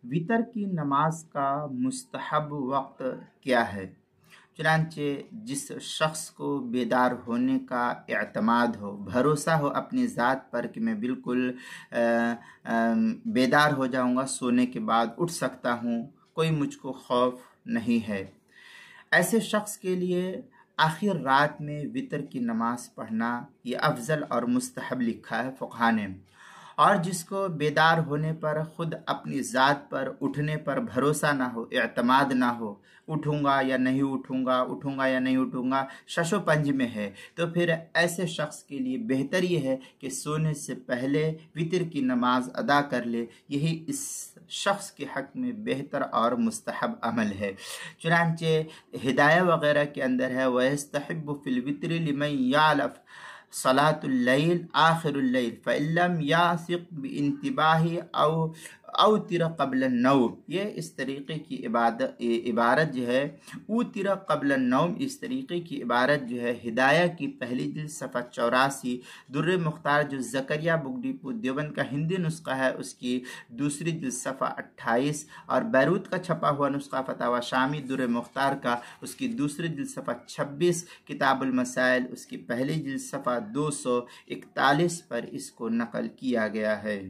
وطر کی نماز کا مستحب وقت کیا ہے؟ چنانچہ جس شخص کو بیدار ہونے کا اعتماد ہو، بھروسہ ہو اپنی ذات پر کہ میں بالکل بیدار ہو جاؤں گا، سونے کے بعد اٹھ سکتا ہوں، کوئی مجھ کو خوف نہیں ہے، ایسے شخص کے لیے آخر رات میں وطر کی نماز پڑھنا یہ افضل اور مستحب لکھا ہے فقہا نے۔ اور جس کو بیدار ہونے پر خود اپنی ذات پر اٹھنے پر بھروسہ نہ ہو، اعتماد نہ ہو، اٹھوں گا یا نہیں اٹھوں گا، اٹھوں گا یا نہیں اٹھوں گا، شش و پنج میں ہے، تو پھر ایسے شخص کے لیے بہتر یہ ہے کہ سونے سے پہلے وطر کی نماز ادا کر لے، یہی اس شخص کے حق میں بہتر اور مستحب عمل ہے۔ چنانچہ ہدایہ وغیرہ کے اندر ہے وَيَسْتَحِبُّ فِي الْوِتْرِ لِمَنْ يَعْلَفُ صلاۃ اللیل آخر اللیل فَإِن لَمْ يَعْصِقْ بِانتباہ اوتر قبل النوم، یہ اس طریقے کی عبارت جو ہے اوتر قبل النوم، اس طریقے کی عبارت جو ہے ہدایہ کی پہلی جلد صفحہ 84، در مختار جو زکریہ بک ڈپو دیوبند کا ہندی نسخہ ہے اس کی دوسری جلد صفحہ 28، اور بیروت کا چھپا ہوا نسخہ فتاوی شامی در مختار کا اس کی دوسری جلد صفحہ 26، کتاب المسائل اس کی پہلی جلد صفحہ 241 پر اس کو نقل کیا گیا ہے۔